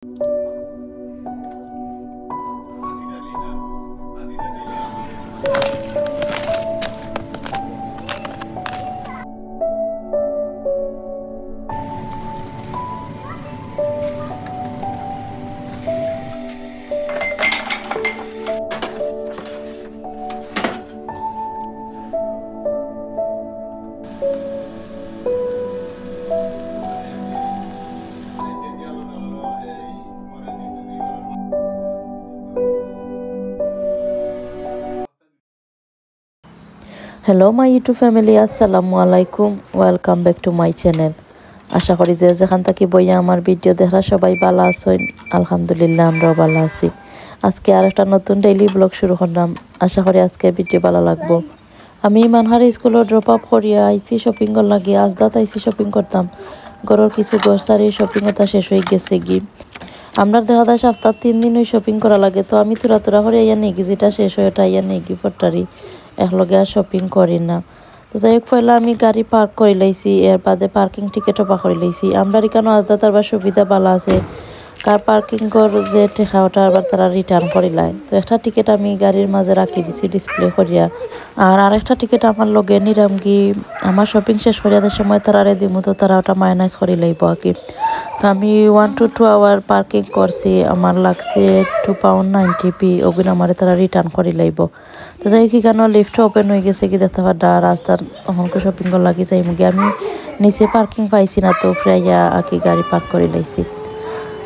Hello my YouTube family, assalamu alaikum, welcome back to my channel. আশা করি যে যেখান থেকে বইয়া আমার ভিডিও দেখা সবাই ভালো আছেন। আলহামদুলিল্লাহ আমরাও ভালো আছি। আজকে আরেকটা নতুন ডেইলি ব্লগ শুরু করলাম। আশা করি আজকে ভিডিও ভালো লাগবে। আমি মানহার স্কুলে ড্রপ আপ করিয়া আইছি শপিং কর লাগি। আজ দাত আইছি শপিং করতাম। ঘরের কিছু গ্রসারি শপিং ওটা শেষ হয়ে গেছে কি। আমরা দেখা যায় সপ্তাহ 3 দিন ওই শপিং করা লাগে, তো আমি তোরা করে আইয়া নেই কি যেটা শেষ হয়ে ওটা আইয়া নেই কি ফটারি একলগে আর শপিং করি না। তো যাই হোক পয়লা আমি গাড়ি পার্ক করে লাইছি, এর বাদে পার্কিং টিকিটও পা করে লাইছি। আমরা এখানে আজদা তার সুবিধা ভালো আছে, কার পার্কিং কর যে টেকা ওটা আবার তারা রিটার্ন করিলায়। তো একটা টিকিট আমি গাড়ির মাঝে রাখি দিছি ডিসপ্লে করিয়া, আর আরেকটা টিকিট আমার লগে নিলাম কি আমার শপিং শেষ করিয়াদের সময় তারা রেডি মতো তারা ওটা মাইনাস করি লাইব আর কি। তো আমি 1 to 2 আওয়ার পার্কিং করছি, আমার লাগছে £2.90 ওগুলো আমার তারা রিটার্ন করি লাইব। তো যাই কি কেন লিফট ওপেন হয়ে গেছে কি দেখতে পাড্ডা রাস্তার অহংক শপিং কর লাগি যাই মুগে আমি নিচে পার্কিং পাইছি না, তো ফ্রাইয়া আকি গাড়ি পার্ক করে লাইছি।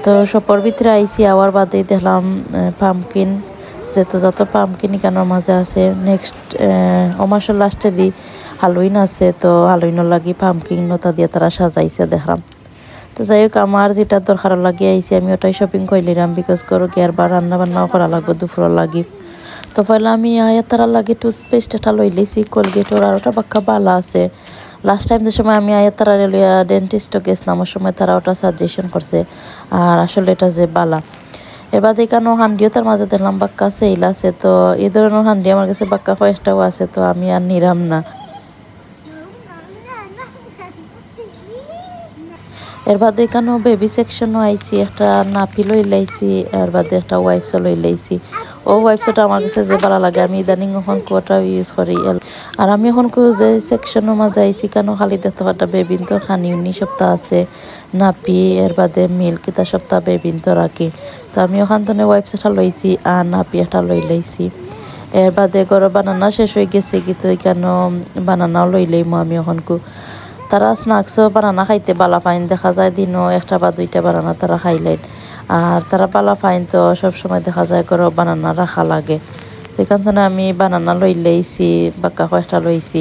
তো সপর ভিতরে আইসি আওয়ার বাদে দেখলাম পাম্পকিন যত পাম্পকিন কেন মাঝে আছে। নেক্সট অমাসের লাস্টে দি হালোইন আছে, তো হালোইনের লাগি পাম্পকিন নতা দিয়ে তারা সাজাইছে দেখলাম। তো যাই হোক আমার যেটা দরকার লাগে আইসি আমি ওটাই শপিং করলাম, বিকজ করো কি আর বা রান্না বান্নাও করা লাগবে দুপুরের লাগি। তো পয়লা আমি তারা লাগে টুথপেস্ট এটা লই লইছি, কোলগেটর আর ওটা বাক্কা ভালো আছে। লাস্ট টাইম যে সময় আমি তারা লইয়া ডেন্টিস্টও গেছিলাম ওর সময় তারা ওটা সাজেশন করছে, আর আসলে এটা যে বালা। এবার দেখানো হান্ডিও তার মাঝে দেখলাম বাক্কা সেল আছে, তো এই ধরনের হান্ডি আমার কাছে বাক্কা কয়েকটাও আছে, তো আমি আর নিরাম না। এর বাদে এখানেও বেবি সেকশনও আইছি, একটা নাপি লই লাইছি, এর বাদে একটা ওয়াইপসও লই লাইছি। ও ওয়াইপসটা আমার কাছে যে ভালো লাগে, আমি ইদানিং এখন কোটা ইউজ করি। আর আমি এখন যে সেকশনের মাঝে আইছি কেন খালি দেখতে পাটা বেবিন তো খানি উনি সপ্তাহ আছে নাপি, এর বাদে মিল্ক এটা সপ্তাহ বেবিন তো রাখি। তো আমি ওখান থেকে ওয়াইপসটা লইছি আর নাপি একটা লই লাইছি। এর বাদে গরম বানানা শেষ হয়ে গেছে কিন্তু কেন বানানাও লই লাইমো আমি ওখানকু। তারা স্ন্যাক্সও বানানা খাইতে বালা ফাইন, দেখা যায় দিনও একটা বা দুইটা বানানা তারা খাইলেন। আর তারা বালা ফাইন তো সবসময় দেখা যায় ঘরে বানানা রাখা লাগে। এখান থেকে আমি বানানা লই লাইছি, বাক্কা কয়েকটা লইছি।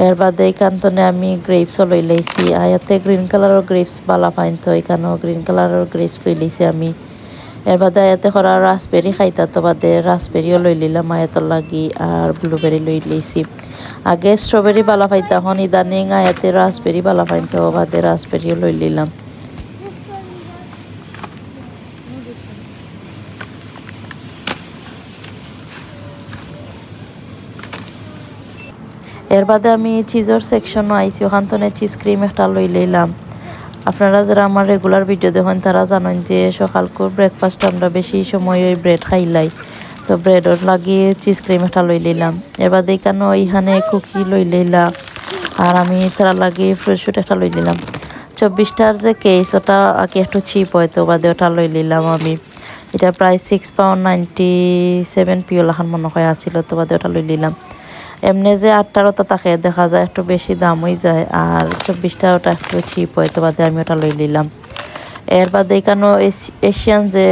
এর বাদে এখান থেকে আমি গ্রেপসও লই লাইছি, আর ইয়াতে গ্রিন কালারের গ্রেপস বালা ফাইন, তো এখানেও গ্রিন কালারের গ্রেপস লই লাইছি আমি। এর বাদে আয়াতে করা রাসবেরি খাইতা, তো বাদে রাসবেরিও লই লিলাম আয়াতর লাগি, আর ব্লুবেরি লই লাইছি। আগে স্ট্রবেরি বালা পাইতা, এখন ইদানিং আয়াতে রাসবেরি বালা পাইতো, বাদে রাসবেরিও লই লিলাম। এর বাদে আমি চিজের সেকশনও আইছি, ওখান থেকে চিজ ক্রিম একটা লই লইলাম। আপনারা যারা আমার রেগুলার ভিডিও দেখেন তারা জানেন যে সকালকার ব্রেকফাস্ট আমরা বেশি সময় ওই ব্রেড খাইলাই, তো ব্রেডর লাগিয়ে চিজ ক্রিম একটা লই লইলাম। এবার দেখানো এইখানে কুকি লই লইলাম, আর আমি তারা লাগিয়ে ফ্রুট একটা লই নিলাম। 24টার যে কেস ওটা আগে একটু চিপ হয়, তো বাদে ওটা লই নিলাম আমি। এটা প্রায় £6.97 লাখান মনে হয় আসছিল, তো বাদে ওটা লই নিলাম। এমনি যে 8টার ওটা তাকে দেখা যায় একটু বেশি দাম হয়ে যায়, আর 24টার ওটা একটু চিপ হয়, তো বাদে আমি ওটা লই নিলাম। এর বাদে এখানেও এশিয়ান যে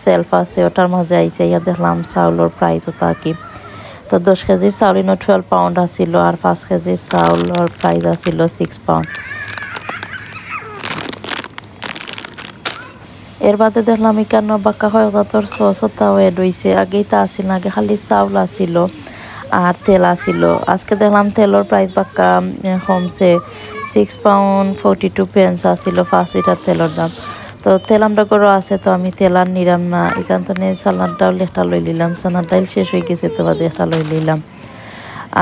সেলফ আছে ওটার মাঝে আইসে ইয়া দেখলাম চাউলের প্রাইস ওটা কি। তো 10 কেজির চাউল 12 পাউন্ড আসছিল, আর 5 কেজির চাউলের প্রাইস আসছিল 6 পাউন্ড। এর বাদে দেখলাম এখানে বাক্কা হয় তোর সসটাও এড হয়েছে, আগেই তা আসিল না, আগে খালি চাউল আসিল আর তেল আসিল। আজকে দেখলাম তেলের প্রাইস বাক্কা কমছে, £6.42 আসিল 5 লিটার তেলের দাম। তো তেল আমরা করে আছে, তো আমি তেল আর নিলাম না। এখান থেকে চানার ডাল একটা লই নিলাম, চানার ডাল শেষ হয়ে গেছে, তো বাদে একটা লই নিলাম।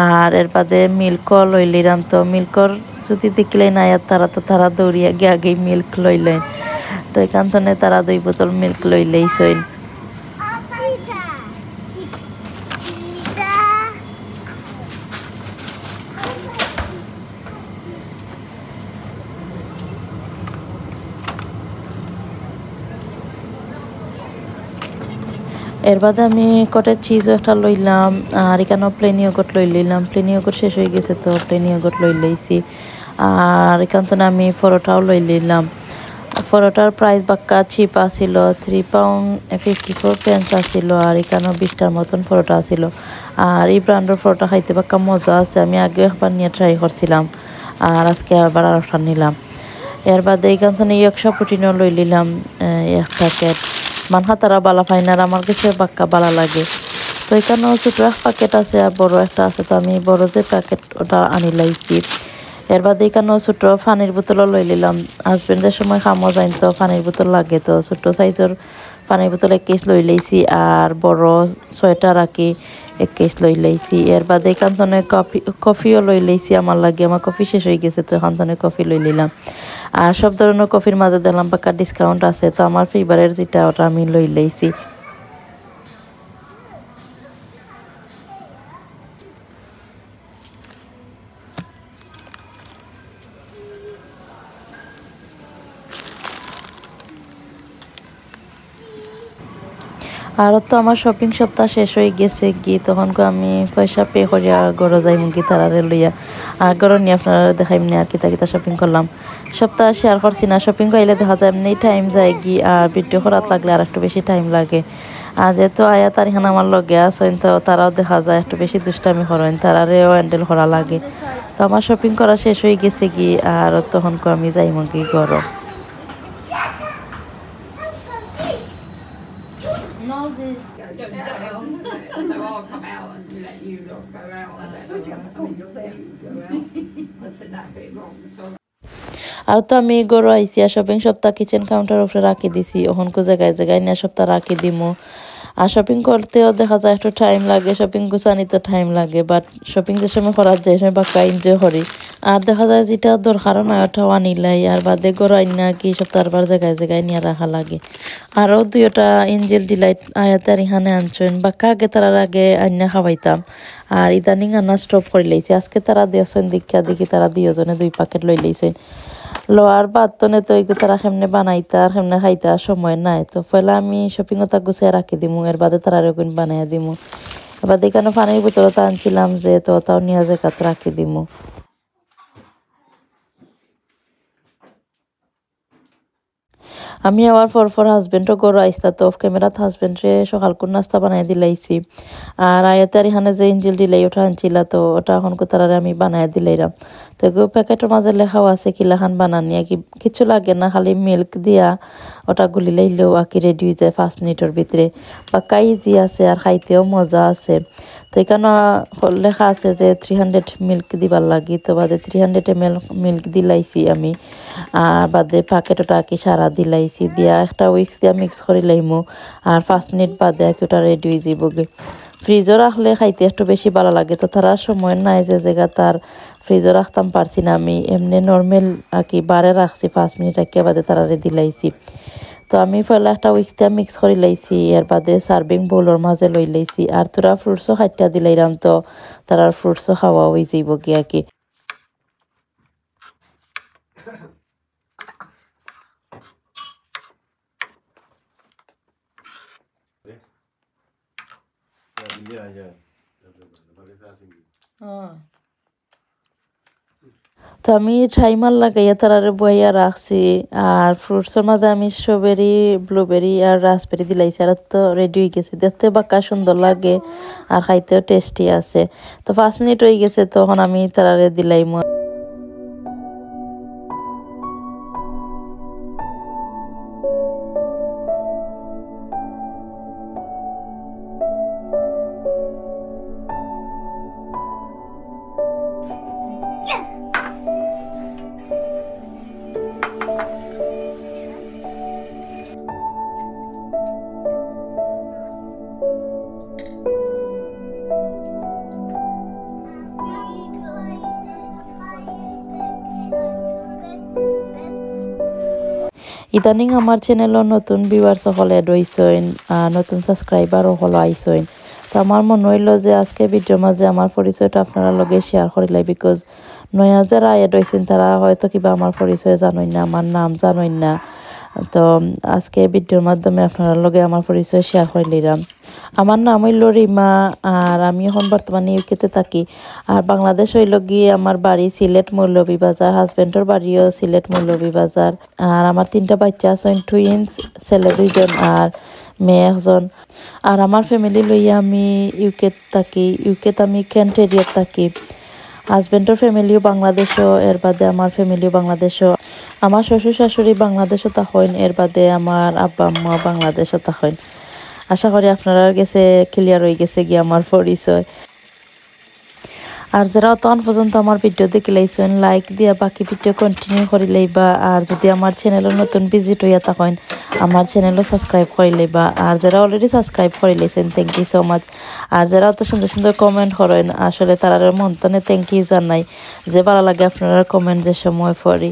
আর এর বাদে মিল্কও লই নিলাম। তো মিল্কর যদি দেখলেই না তারা তো তারা দৌড়িয়া গিয়ে আগেই মিল্ক লইলেন। তো এখান থেকে তারা 2 বোতল মিল্ক লই লইছেন। এর বাদে আমি কটেজ চিজও একটা লইলাম, আর এখানেও প্লেন ইয়োগurt লই লইলাম। প্লেন ইয়োগurt শেষ হয়ে গেছে তো প্লেন ইয়োগurt লই লইছি। আর এখান থেকে আমি পরোটাও লই লইলাম। পরোটার প্রাইস বাক্কা চিপ আছিল, 3 পাউন্ড 54 পেন্স আছিল। আর এখানেও 20টার মতন পরোটা আছিল। আর এই ব্র্যান্ডের পরোটা খাইতে বাক্কা মজা আছে, আমি আগেও একবার নিয়ে ট্রাই করছিলাম, আর আজকে আবার আরেকটা নিলাম। এর বাদে এখান থেকে ইয়কশা প্রোটিনও লই নিলাম 1 প্যাকেট। মানহা তারা বালা ফাইনার, আমার কাছে বাক্কা বালা লাগে। তো এখানেও ছোটো 1 প্যাকেট আছে আর বড় একটা আছে, তো আমি বড় যে প্যাকেট ওটা আনি লাইছি। এর বাদে এখানেও ছোটো পানির বোতলও লই নিলাম। হাজবেন্ডের সময় খামো যাইন তো পানির বোতল লাগে, তো ছোটো সাইজের পানির বোতল 1 কেস লই লাইছি, আর বড় 6টা রাখি 1 কেস লই লাইছি। এর বাদে এখান থেকে কফিও লই লাইছি আমার লাগে, আমার কফি শেষ হয়ে গেছে তো এখান থেকে কফি লই নিলাম। আর সব ধরনের কফির মাঝে দেখলাম পাক্কা ডিসকাউন্ট আছে, তো আমার ফেভারের যেটা ওটা আমি লই লাইছি। আর তো আমার শপিং সপ্তাহ শেষ হয়ে গেছে তখন আমি পয়সা পে করিয়া গড়ে যাই মুগি তারারে লইয়া। আর গড় নিয়ে আপনারা দেখাইমনি আর কিতা কিতা শপিং করলাম। সপ্তাহ শেয়ার করছি না, শপিং করলে দেখা যায় এমনি টাইম যায় আর ভিডিও করাত লাগলে আর একটু বেশি টাইম লাগে। আর যেহেতু আয়া তার এখানে আমার লগে আছেন, তো তারাও দেখা যায় একটু বেশি দুষ্টামি করেন, তারারেও হ্যান্ডেল করা লাগে। তো আমার শপিং করা শেষ হয়ে গেছে আর তখন আমি যাই মুগি গড়। So I'll come out and let you lot go out. I said that a bit wrong. So আর তো আমি গরু আইসি আর শপিং সপ্তাহ কিচেন কাউন্টার উপরে রাখি দিছি, ওখানকো জায়গায় জায়গায় নিয়ে সপ্তাহ রাখি দিমু। আর শপিং করতেও দেখা যায় একটু টাইম লাগে, শপিং গুছানিতে টাইম লাগে, বাট শপিং যে সময় করার যায় সময় বাক্কা এনজয় করি। আর দেখা যায় যেটা দরকারও নয় ওটাও আনিলাই, আর বাদে গরু আইন না কি সপ্তাহবার জায়গায় জায়গায় নিয়ে রাখা লাগে। আরও 2টা এঞ্জেল ডিলাইট আয়াতার এখানে আনছেন, বাক্কা আগে তারার আগে আইনা খাওয়াইতাম, আর ইদানিং আনা স্টপ করে লাইছে। আজকে তারা দিয়েছেন দীক্ষা দেখি তারা 2জনে 2 প্যাকেট লই লাইছেন। লোয়ার বাতনে তো এগুলো তারা কেমনে বানাইতা আর কেমনে খাইতা সময় নাই, তো পয়লা আমি শপিং ওটা গুছিয়ে রাখি দিমু, এর বাদে তারা এরকম বানাইয়া দিমু। এবার এখানে পানির বোতলটা আনছিলাম যে, তো ওটাও নিয়ে জায়গাতে রাখি দিমু। আমি আবার পর হাজবেন্ডও গরু আইসতা, তো অফ ক্যামেরাত হাজবেন্ডে সকাল কোন নাস্তা বানাই দিলাইছি। আর আয়াতার এখানে যে ইঞ্জিল দিলাই ওটা আনছিলা, তো ওটা এখন কোথারে আমি বানাই দিলাইরাম। তো এগুলো প্যাকেটের মাঝে লেখাও আছে কিলাখান বানানি, কিছু লাগে না, খালি মিল্ক দিয়া ওটা গুলি লাইলেও আকি রেডি হয়ে যায় 5 মিনিটের ভিতরে। পাক্কা ইজি আছে আর খাইতেও মজা আছে। তো এখানে লেখা আছে যে 300 মিল্ক দিবার লাগি, তো বাদে 300 ml মিল্ক দিলাইছি আমি। আর বাদে প্যাকেটটা আকি সারা দিলাইছি, দিয়া একটা উইক্স দিয়া মিক্স করে লাইমু। আর 5 মিনিট বাদে আকি ওটা রেডি হয়ে যাবগে। ফ্রিজও রাখলে খাইতে একটু বেশি ভালো লাগে, তো তারা সময় নাই যে জায়গা তার ফ্রিজও রাখতাম পারছি না, আমি এমনি নর্মাল আকি বারে রাখছি 5 মিনিট আগে বাদে তারা দিলাইছি। তো আমি পয়লা একটা উইক্স দিয়ে মিক্স করে লাইছি, এর বাদে সার্ভিং বোলের মাঝে লই লাইছি। আর তোরা ফ্রুটসও খাইটা দিলাইরাম, তো তারার ফ্রুটসও খাওয়া হয়ে যাইব গিয়া কি। তো আমি টাইমার লাগাইয়া তারারে বইয়া রাখছি। আর ফ্রুটসের মাঝে আমি স্ট্রবেরি, ব্লুবেরি আর রাসবেরি দিলাইছি, আর তো রেডি হয়ে গেছে, দেখতে বাক্কা সুন্দর লাগে আর খাইতেও টেস্টি আছে। তো 5 মিনিট হয়ে গেছে, তখন আমি তারারে দিলাইম। ইদানিং আমার চ্যানেলও নতুন ভিউয়ার সকল এড হইছেন, নতুন সাবস্ক্রাইবারও হলো আইছেন। তো আমার মনে হইল যে আজকে ভিডিওর মাঝে আমার পরিচয়টা আপনারা লগে শেয়ার করিলাই, বিকজ নয়া যারা এড হইছেন তারা হয়তো কিবা আমার পরিচয় জানেন না, আমার নাম জানেন না। তো আজকে ভিডিওর মাধ্যমে আপনারা লগে আমার পরিচয় শেয়ার করিলাম। আমার নাম হইল রিমা, আর আমি এখন বর্তমানে ইউকেতে থাকি। আর বাংলাদেশ হইল গিয়ে আমার বাড়ি সিলেট মৌলভীবাজার, হাজবেন্ডর বাড়িও সিলেট মৌলভীবাজার। আর আমার 3টা বাচ্চা আছেন, টুইন্স, ছেলে 2জন আর মেয়ে 1জন। আর আমার ফ্যামিলি লইয়া আমি ইউকেত থাকি, ইউকেত আমি কেন্ট এরিয়াত থাকি। হাজবেন্ডর ফ্যামিলিও বাংলাদেশও, এর বাদে আমার ফ্যামিলিও বাংলাদেশও। আমার শ্বশুর শাশুড়ি বাংলাদেশও থাকেন, এর বাদে আমার আব্বা আম্মা বাংলাদেশও থাকেন। আশা করি আপনারা গেছে ক্লিয়ার হয়ে গেছে গিয়ে আমার পরিচয়। আর যারা তখন পর্যন্ত আমার ভিডিও দেখে লাইছেন, লাইক দিয়া বাকি ভিডিও কন্টিনিউ করে লইবা। আর যদি আমার চ্যানেলও নতুন ভিজিট হইয়া থাকেন, আমার চ্যানেলও সাবস্ক্রাইব করে লইবা। আর যারা অলরেডি সাবস্ক্রাইব করে লাইছেন, থ্যাংক ইউ সো মাচ। আর যারা অত সুন্দর সুন্দর কমেন্ট করেন, আসলে তারা মন তনে থ্যাংক ইউ জানাই, যে ভালো লাগে আপনারা কমেন্ট যে সময় পড়ি।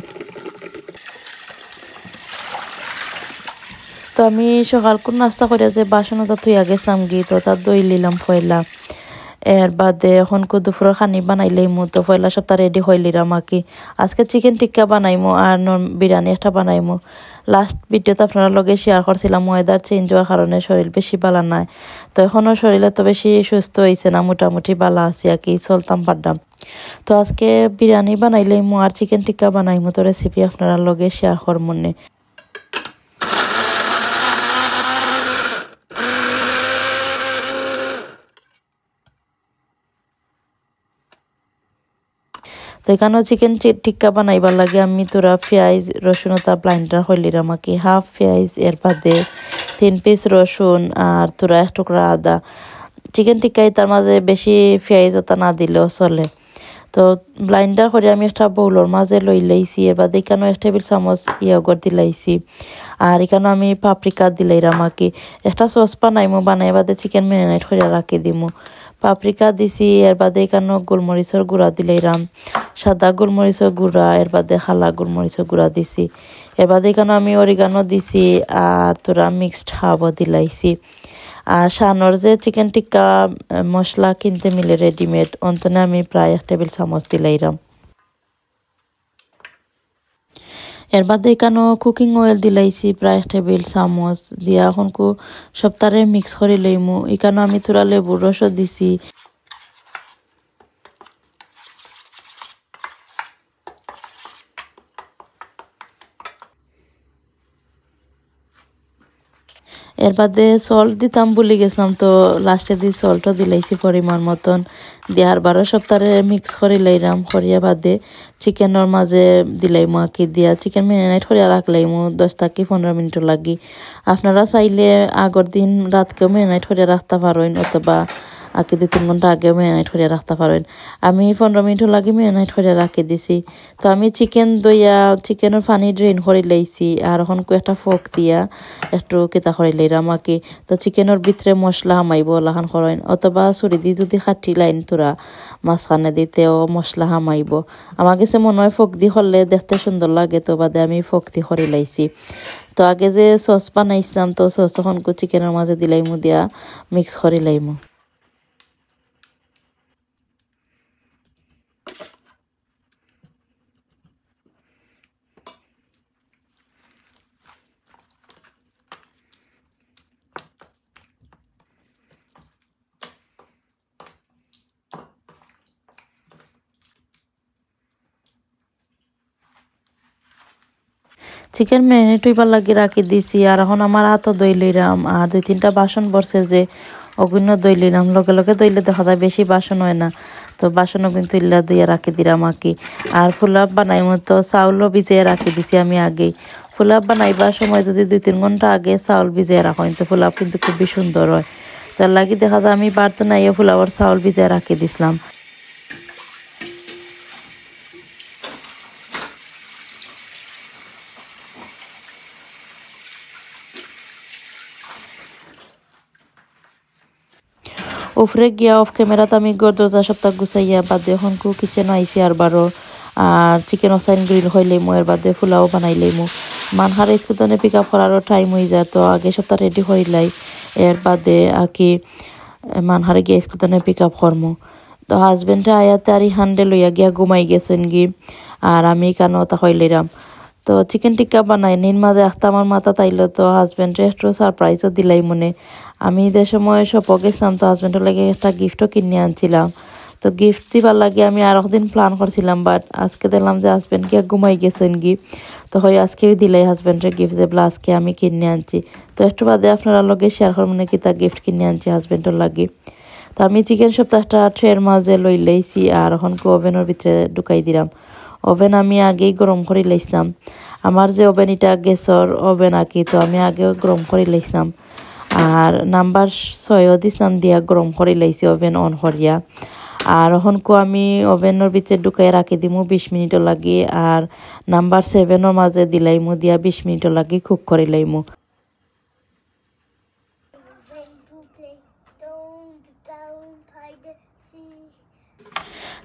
তো আমি সকাল কোন নাস্তা করে যে বাসনটা তুই আগে সামগি, তো তার দই লিলাম পয়লা। এর বাদে এখন দুপুরের খানি বানাইলাইমু, তো পয়লা সপ্তাহ রেডি হইলিরাম আকি। আজকে চিকেন টিক্কা বানাইমু আর বিরিয়ানি একটা বানাইমু। লাস্ট ভিডিওতে আপনারা লগে শেয়ার করছিলাম ওয়েদার চেঞ্জ হওয়ার কারণে শরীর বেশি বালা নাই। তো এখনও শরীরে তো বেশি সুস্থ হয়েছে না, মোটামুটি বালা আছি আর কি, চলতাম পারতাম। তো আজকে বিরিয়ানি বানাইলাইমু আর চিকেন টিক্কা বানাইমু, তো রেসিপি আপনারা লগে শেয়ার করমনে। তো এখানেও চিকেন টিক্কা বানাইবার লাগে আমি তোরা পেঁয়াজ রসুন তা ব্লাইন্ডার হইলিরাম আমাকে, হাফ পেঁয়াজ, এর বাদে 3 পিস রসুন আর তোরা 1 টুকরা আদা। চিকেন টিক্কাই তার মাঝে বেশি পেঁয়াজ ওটা না দিলেও চলে। তো ব্লাইন্ডার করে আমি একটা বউলর মাঝে লই লাইছি। এর বাদে এখানেও 1 টেবিল চামচ ইয়গর দিলাইছি। আর এখানেও আমি পাপরিকা দিলাইরাম আকি। একটা সস বানাইমু, বানাই বাদে চিকেন ম্যারিনেট করে রাখি দিমু। পাপরিকা দিছি, এর বাদে এখানেও গোলমরিচের গুঁড়া দিলাইরাম, সাদা গোলমরিচের গুঁড়া, এর বাদে খালা গোলমরিচের গুঁড়া দিছি। এর বাদে এখানেও আমি অরিগানো দিছি আর তোরা মিক্সড হাবও দিলাইছি। আর সানোর যে চিকেন টিক্কা মশলা কিনতে মিলে রেডিমেড, অন্তনে আমি প্রায় 1 টেবিল চামচ দিলাইরাম। এর বাদে এখানেও কুকিং অয়েল দিলাইছি প্রায় 1 টেবিল চামচ দিয়া এখন সপ্তাহে মিক্স করে লইমু। এখানেও আমি তোরা লেবুর রসও দিছি। এর বাদে সল্ট দিতাম ভুলে গেছিলাম, তো লাস্টে দিয়ে সল্টও দিলাইছি পরিমাণ মতন। দেওয়ার 12 সপ্তাহে মিক্স করে লাইরাম, করিয়া বাদে চিকেনের মাঝে দিলাইমু আঁকি দিয়া চিকেন ম্যারিনেট করিয়া রাখলাইমু 10 থেকে 15 মিনিট লাগি। আপনারা চাইলে আগের দিন রাতকেও ম্যারিনেট করিয়া রাখতে পারেন, অথবা আঁকি 2-3 ঘন্টা আগেও ম্যারিনেট করিয়া রাখতে পারেন। আমি 15 মিনিট লাগি ম্যারিনেট করিয়া রাখি দিছি। তো আমি চিকেন দইয়া চিকেনের পানি ড্রেন করে লাইছি। আর এখন একটা ফোক দিয়া একটু কেতা করে লাইরাম আঁকি। তো চিকেনের ভিতরে মশলা হামাইব লাখান করেন, অথবা ছুরি দিয়ে যদি খাটি লাইন তোরা মাঝখানে দিতেও মশলা হামাইব। আমার কাছে মনে হয় ফোক দি করলে দেখতে সুন্দর লাগে, তো বাদে আমি ফোক দি করে লাইছি। তো আগে যে সস বানাইছিলাম, তো সস তখন চিকেনের মাঝে দিলাইমু, দিয়া মিক্স করে লাইমু। চিকেন ম্যারিনেট হইবার লাগি রাখি দিছি। আর এখন আমার হাতও দই লইরাম, আর 2-3টা বাসন বসে যে অগুন্য দই লইলাম। লগে লগে দইলে দেখা যায় বেশি বাসন হয় না, তো বাসনও কিন্তু ইল্লা দইয়া রাখি দিলাম আঁকি। আর ফুলাপ বানাইমু, তো চাউলও ভিজিয়ে রাখি দিছি আমি আগেই। ফুলাপ বানাইবার সময় যদি 2-3 ঘন্টা আগে চাউল ভিজিয়ে রাখেন, তো ফুলাপ কিন্তু খুবই সুন্দর হয়। তার লাগি দেখা যায় আমি বাড়তে নাইয়ে ফুলাবার চাউল ভিজিয়ে রাখি দিছিলাম। উপরে গিয়া অফ ক্যামেরাতে আমি দরজা সপ্তাহ গুছাইয়া বাদে এখন কিচেন আইসি আর 12 আর চিকেন ওসাইন গ্রিল হইলেইমু, এর বাদে ফুলাও বানাইলেইমু। মানহার স্কুতনে পিক আপ করারও টাইম হয়ে যায়, তো আগে সপ্তাহ রেডি করিলাই এর বাদে আকি মানহারে গিয়ে স্কুতনে পিক আপ করমু। তো হাজবেন্ডে আয়াতে আর হান্ডে লইয়া গিয়া ঘুমাই গেছেন গি, আর আমি কেন তা হইলিরাম। তো চিকেন টিক্কা বানাই নিন মাঝে একটা আমার মাথা তাইলো, তো হাজবেন্ডে একটু সারপ্রাইজও দিলাই মনে। আমি ঈদের সময় শপও গেছিলাম, তো হাজবেন্ডের লাগে একটা গিফটও কিনে আনছিলাম। তো গিফট দিবার লাগে আমি আর একদিন প্ল্যান করছিলাম, বাট আজকে দেখলাম যে হাজবেন্ড গিয়া ঘুমাই গেছেন গি, তো হয় আজকেও দিলাই হাজবেন্ডের গিফট যে বলে আজকে আমি কিনে আনছি। তো একটু বাদে আপনারা লগে শেয়ার করবেন কি তা গিফট কিনে আনছি হাজবেন্ডের লাগে। তো আমি চিকেন সপ্তাহটা ট্রের মাঝে লই লাইছি, আর এখন ওভেনের ভিতরে ঢুকাই দিলাম। ওভেন আমি আগেই গরম করে লাইছিলাম, আমার যে ওভেন এটা গ্যাসের ওভেন আঁকি, তো আমি আগেও গরম করে লাইছিলাম। আর নাম্বার 6 দিছিলাম দিয়া গরম করে লাইছি ওভেন অন করিয়া। আর এখন আমি ওভেনের ভিতরে ঢুকাই রাখি দিমু 20 মিনিটও লাগি, আর নাম্বার 7 মাঝে দিলাইমু দিয়া 20 মিনিটও লাগি কুক করে লাইমু।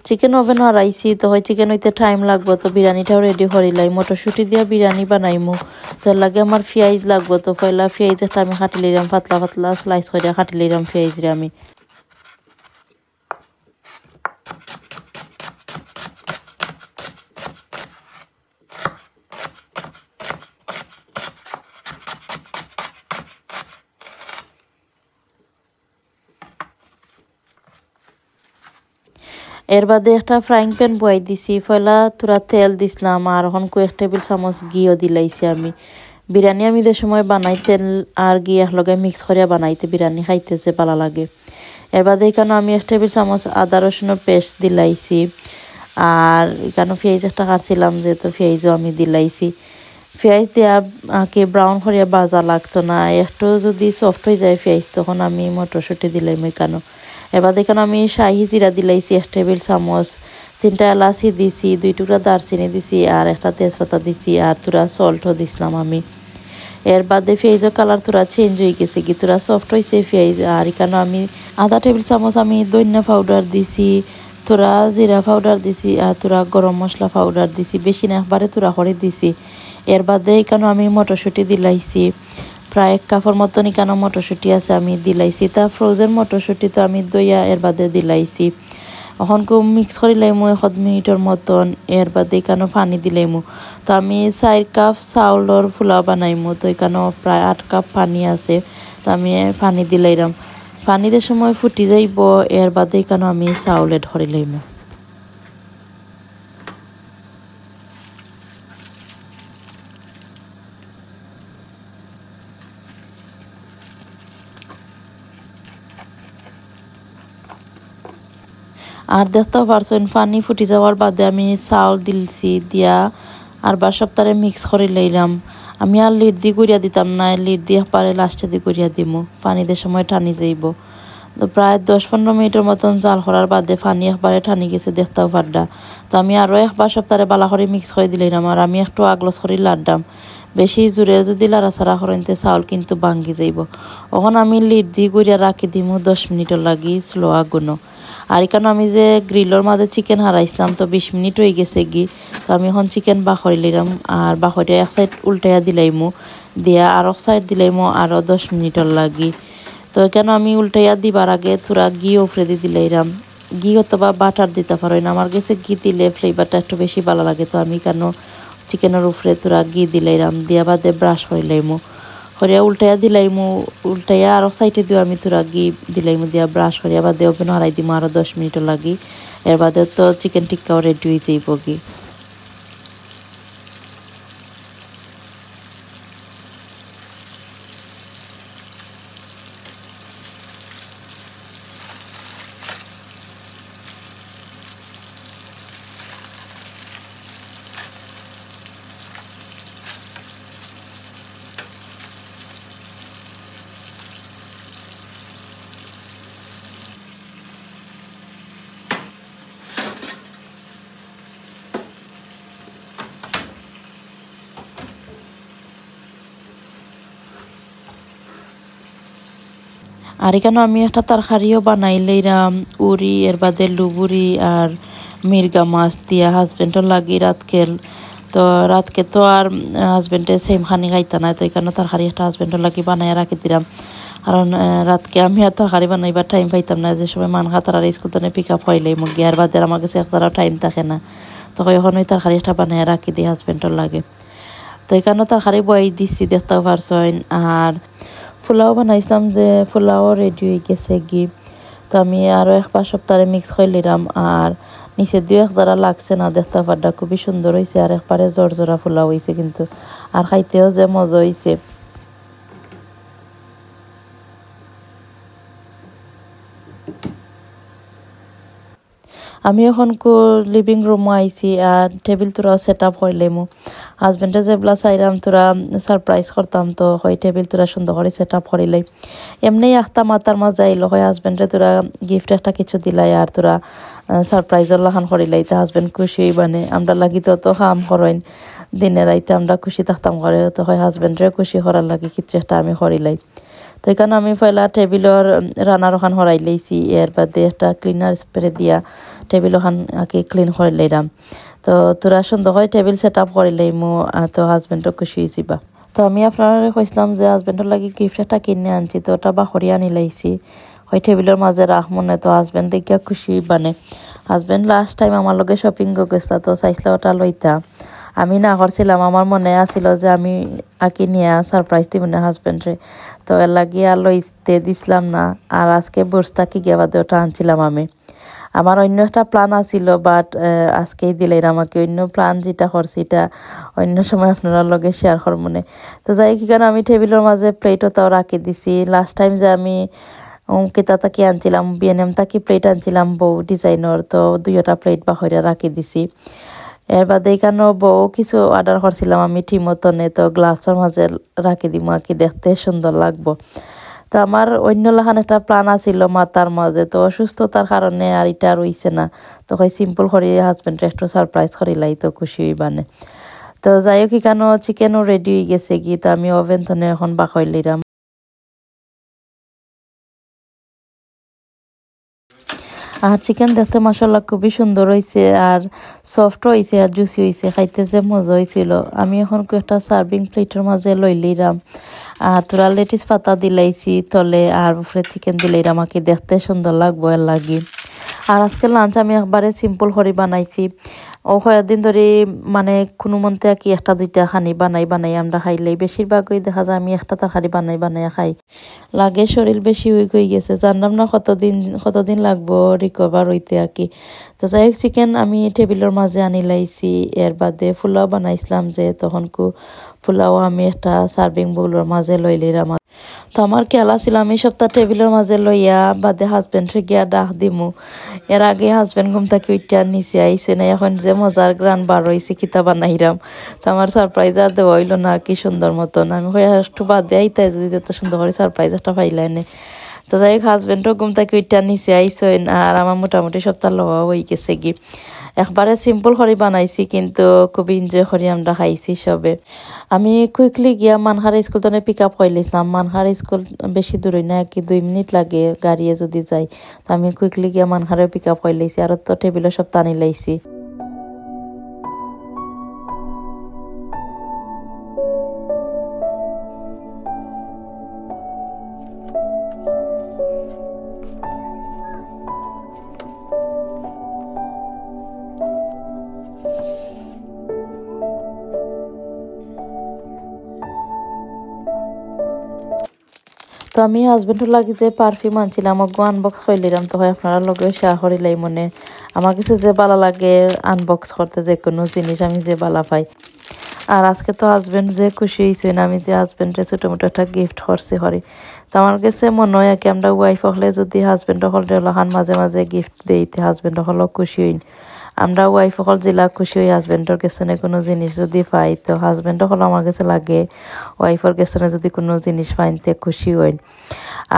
চিকেন ওভেন হারাইছি, তো হয় চিকেন হইতে টাইম লাগবো, তো বিরিয়ানিটাও রেডি করিলাই। মটরশুঁটি দিয়া বিরিয়ানি বানাইমু, তো লাগে আমার পেঁয়াজ লাগবো। তো পয়লা পেঁয়াজ একটা আমি কাটি লইলাম, পাতলা পাতলা স্লাইস করে কাটি লইলাম পেঁয়াজরে আমি। এর বাদে একটা ফ্রাইং প্যান বয়াই দিছি, পয়লা তোরা তেল দিছিলাম, আর এখন 1 টেবিল চামচ ঘিও দিলাইছি আমি। বিরিয়ানি আমি যে সময় বানাই তেল আর ঘি একলগে মিক্স করিয়া বানাইতে বিরিয়ানি খাইতেছে ভালো লাগে। এর বাদে এখানে আমি 1 টেবিল চামচ আদা রসুনের পেস্ট দিলাইছি, আর এখানে পেঁয়াজ একটা কাটছিলাম যেহেতু পেঁয়াজও আমি দিলাইছি। পেঁয়াজ দিয়া আঁকে ব্রাউন করিয়া ভাজা লাগতো না, একটু যদি সফট হয়ে যায় পেঁয়াজ তখন আমি মটরশুঁটি দিলাম এখানে। এবার দেখেন আমি শাহি জিরা দিলাইছি 1 টেবিল চামচ, 3টা এলাচি দিছি, 2 টুকরা দারচিনি দিছি, আর একটা তেজপাতা দিছি, আর তোরা সল্টও দিছিলাম আমি। এর বাদে পেঁয়াজের কালার তোরা চেঞ্জ হয়ে গেছে কি, তোরা সফট হয়েছে পেঁয়াজ। আর এখানে আমি আধা টেবিল চামচ আমি ধনিয়া পাউডার দিছি, তোরা জিরা পাউডার দিছি, আর তোরা গরম মশলা পাউডার দিছি, বেশি না একবারে তোরা করে দিছি। এর বাদে এখানে আমি মটরশুঁটি দিলাইছি, প্রায় 1 কাপের মতন এখানে মটরশুঁটি আছে আমি দিলাইছি। তা ফ্রোজেন মটরশুঁটি তো আমি দইয়া এর বাদে দিলাইছি। এখন মিক্স করে লাইমু 1 মিনিটের মতন। এর বাদে এখানে পানি দিলাইমু। তো আমি 4 কাপ চাউলের পোলাও বানাইমু, তো এখানে প্রায় 8 কাপ পানি আছে, তো আমি পানি দিলাইলাম। পানিতে সময় ফুটি যাইব, এর বাদে এখানে আমি চাউল এড করে লাইমু। আর দেখতেও পারছেন পানি ফুটি যাওয়ার বাদে আমি চাউল দিলছি দিয়া আর সপ্তাহে মিক্স করে লইলাম। আমি আর লিড দিয়ে গুড়িয়া দিতাম না, লিড দিয়ে পারে লাস্টে দিয়ে গুড়িয়া দিমু, পানি দিয়ে সময় টানি যাইব। তো প্রায় 10-15 মিনিটের মতন জাল করার বাদে পানি একবারে টানি গেছে দেখতেও পারডা। তো আমি আরও একবার সপ্তাহে বালা করে মিক্স করে দিলাম, আর আমি একটু আগলস করে লাড্ডাম। বেশি জোরে যদি লাড়াছাড়া করেনতে চাউল কিন্তু ভাঙ্গি যাইব। এখন আমি লিড দিয়ে গুড়িয়া রাখি দিমু 10 মিনিটের লাগি স্লো আগুনও। আর এখানে আমি যে গ্রিলের মাঝে চিকেন হারাইছিলাম, তো 20 মিনিট হয়ে গেছে গি। তো আমি এখন চিকেন বাখরি লিলাম, আর বাখরিয়া 1 সাইড উল্টাইয়া দিলাইমু, দিয়া আর 1 সাইড দিলাইমু আরও 10 মিনিটের লাগি। তো এখানে আমি উল্টাইয়া দিবার আগে তোরা ঘি উপরে দিয়ে দিলাইলাম। ঘি অথবা বাটার দিতে পারো না, আমার কাছে ঘি দিলে ফ্লেভারটা একটু বেশি ভালো লাগে। তো আমি কেন চিকেনের উপরে তোরা ঘি দিলাইলাম, দিয়া বাদে ব্রাশ হইলাইমু, হরিয়া উল্টাইয়া দিলাইমু, উল্টাইয়া আর সাইডে দিও আমি তোরা ঘি দিলাইমু, দিয়া ব্রাশ করিয়া বাদে ওভেন হারাই দিমু আরও 10 মিনিটও লাগি। এর বাদে তো চিকেন টিক্কাও রেডি হয়ে যাইব কি। আর এখানে আমি একটা তরকারিও বানাইলাম, উড়ি এর বাদে লুবুরি আর মির্গা মাছ দিয়া হাজবেন্ডও লাগি রাতকেল। তো রাতকে তো আর হাজবেন্ডে সেম খানি খাইতা না, তো এই কারণে তরকারি একটা হাজবেন্ডের লাগি বানাই রাখি দিলাম। কারণ রাতকে আমি আর তরকারি বানাইবার টাইম পাইতাম না, যে সময় মানখা তার স্কুল তো পিক আপ হইলেই মুখ গিয়ে আর বাদের আমার কাছে একটারও টাইম থাকে না, তো এখন ওই তরকারি একটা বানাই রাখি দিই হাজবেন্ডের লাগে। তো এই কারণে তরকারি বই দিচ্ছি দেখতে পারছেন। আর পোলাও বানাইছিলাম, যে পোলাও রেডি হয়ে গেছে গি। তো আমি আরও 1 সপ্তাহে মিক্স করে নিলাম। আর নিচে দিয়েও এক যারা লাগছে না, দেখতে পারটা খুবই সুন্দর হয়েছে আর একবারে জোরা পোলাও হয়েছে কিন্তু, আর খাইতেও যে মজা হয়েছে। আমি এখন লিভিং রুমে আইছি আর টেবিল তোরা সেট আপ হইলেমু। হাজবেন্ডে যেগুলা চাইলাম তোরা সারপ্রাইজ করতাম, তো হয় টেবিল তোরা সুন্দর করে সেট আপ করিলাই। এমনি একটা মাতার মাঝে আইলো হয় হাজবেন্ডে তোরা গিফট একটা কিছু দিলাই আর তোরা সারপ্রাইজের লাখান করিলাই, তো হাজবেন্ড খুশি মানে আমরা লাগি তো কাম করেন দিনে রাইতে আমরা খুশি থাকতাম করে, তো হয় হাজবেন্ডে খুশি করার লাগে কিছু একটা আমি করিলাই। তো এখানে আমি পয়লা টেবিলের রান্নার ওখান হরাই লাইছি, এর বাদে একটা ক্লিনার স্প্রে দিয়া টেবিল ওখান আগে ক্লিন করে লাইলাম। তো তোরা সুন্দর করে টেবিল সেট আপ করে লাইমু, তো হাজবেন্ডও খুশি হয়েছি বা। তো আমি আপনারা কইছিলাম যে হাজবেন্ডের লাগে গিফট একটা কিনে আনছি, তো ওটা বাহরি আনি লাইছি হয় টেবিলের মাঝে রাখবো না, তো হাজবেন্ড দেখিয়া খুশি বানে। হাজবেন্ড লাস্ট টাইম আমার লগে শপিং গেছিল, তো চাইছিল ওটা লইতা, আমি না করছিলাম। আমার মনে আছিল যে আমি আঁকি নিয়ে সারপ্রাইজ দিব না হাজবেন্ডরে, তো এর লাগিয়ে আর লইতে দিছিলাম না। আর আজকে বসতা কি গিয়ে বাদে ওটা আনছিলাম আমি। আমার অন্য একটা প্ল্যান আছিল, বাট আজকেই দিলেন আমাকে। অন্য প্ল্যান যেটা করছি এটা অন্য সময় আপনার লগে শেয়ার করব মনে। তো যাই কি কারণ আমি টেবিলের মাঝে প্লেটও তাও রাখি দিছি। লাস্ট টাইম যে আমি কেতা তাকি আনছিলাম বিএনএম তাকি প্লেট আনছিলাম বউ ডিজাইনের, তো 2টা প্লেট বাহরে রাখি দিছি। এর বাদে এখানেও বউ কিছু অর্ডার করছিলাম আমি ঠিক মতনে, তো গ্লাসের মাঝে রাখি দিব আর কি দেখতে সুন্দর লাগবো। তো আমার অন্য লাখান একটা প্ল্যান আছিল মাতার মাঝে, তো অসুস্থতার কারণে আর এটা রইছে না, তো সিম্পল করে হাজবেন্ডে একটু সারপ্রাইজ করিলাই, তো খুশি হইবানে। তো যাই হোক এখানেও চিকেনও রেডি হয়ে গেছে কি, তো আমি ওভেন থনে এখন বাখাইলাম। আর চিকেন দেখতে মাশাআল্লাহ খুবই সুন্দর হয়েছে আর সফট হয়েছে আর জুসি হয়েছে, খাইতে যে মজা হয়েছিল। আমি এখন একটা সার্ভিং প্লেটের মাঝে লইলাম আর তোরা লেটিস পাতা দিলাইছি তলে আর উপরে চিকেন দিলাইরাম, আমাকে দেখতে সুন্দর লাগবো এর লাগি। আর আজকে লাঞ্চ আমি একবারে সিম্পল করে বানাইছি। ও কয়েকদিন ধরে মানে কোনো মন্তে আর কি 1-2টা খানি বানাই আমরা খাইলেই, বেশিরভাগই দেখা যায় আমি একটা তরকারি বানাই খাই। লাগে শরীর বেশি উইক হয়ে গেছে, জানলাম না কতদিন লাগবো রিকভার হইতে আর কি। তো যাই হোক চিকেন আমি টেবিলের মাঝে আনি লাইছি। এর বাদে পোলাও বানাইছিলাম, যে তখন পোলাও আমি একটা সার্ভিং বোলের মাঝে লইলাম। তো আমার খেলা ছিল আমি সপ্তাহ টেবিলের মাঝে লইয়া বাদে হাজবেন্ডে গিয়া ডাক দিমু। এর আগে হাজবেন্ড ঘুম থেকে উইটার নিচে আইসে না, এখন যে মজার গ্রান বার হয়েছে কিতা বানাইরাম। তো আমার সারপ্রাইজ আর দেওয়া হইলো না কি সুন্দর মতন। আমি একটু বাদে আইতাই যদি এত সুন্দর করে সারপ্রাইজ একটা পাইলাই নে। তো যাই হোক হাজবেন্ডও ঘুম থেকে উইটার নিচে আইসেন আর আমার মোটামুটি সপ্তাহ লওয়া হয়ে গেছে গি। একবারে সিম্পল করে বানাইছি কিন্তু খুবই এনজয় করে আমরা খাইছি সবে। আমি কুইকলি গিয়া মানহার স্কুল তো পিক আপ হইলাম। মানহার স্কুল বেশি দূরই না, কি 2 মিনিট লাগে গাড়িয়ে যদি যাই। তো আমি কুইকলি গিয়া মানহারে পিক আপ হইলাইছি আর তো টেবিলে সব টানি লাইছি। তো আমি হাজবেন্ডের লাগে যে পারফিউম আনছিলাম আমাকে আনবক্স করলাম, তো হয় আপনারা লগে শেয়ার করিলাই মনে। আমার কাছে যে ভালো লাগে আনবক্স করতে যে কোনো জিনিস আমি যে ভালো পাই। আর আজকে তো হাজবেন্ড যে খুশি হয়েছে না, আমি যে হাজবেন্ডে ছোটো মোটো একটা গিফট করছি হরি। তো আমার কাছে মনে হয় কি আমরা ওয়াইফ হলে যদি হাজবেন্ড হলে মাঝে মাঝে গিফট দিইতে হাজবেন্ড হলেও খুশি হইন। আমরা ওয়াইফ হল যেলা খুশি হই হাজবেন্ডের কাছে কোনো জিনিস যদি পাই, তো হাজবেন্ড হল আমার কাছে লাগে ওয়াইফের কাছে যদি কোনো জিনিস পাইতে খুশি হইন।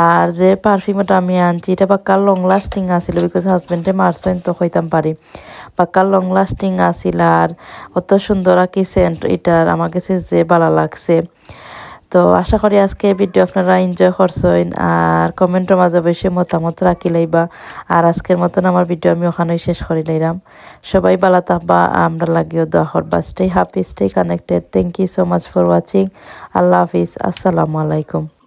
আর যে পারফিউমটা আমি আনছি এটা পাক্কা লং লাস্টিং আছিল, বিকজ হাজবেন্ডে মারছেন তো হইতাম পারি। পাক্কা লং লাস্টিং আছিল আর অত সুন্দর আর কি সেন্ট এটার আমার কাছে যে ভালো লাগছে। তো আশা করি আজকে ভিডিও আপনারা এনজয় করছেন আর কমেন্টের মাঝে বসে মতামত রাখি লাইবা আর আজকের মতন আমার ভিডিও আমি ওখানেই শেষ করি লাইলাম সবাই ভালো থাকবা আমরা লাগিও দোয়া করবা stay happy stay connected thank you so much for watching আল্লাহ হাফিজ আসসালামু আলাইকুম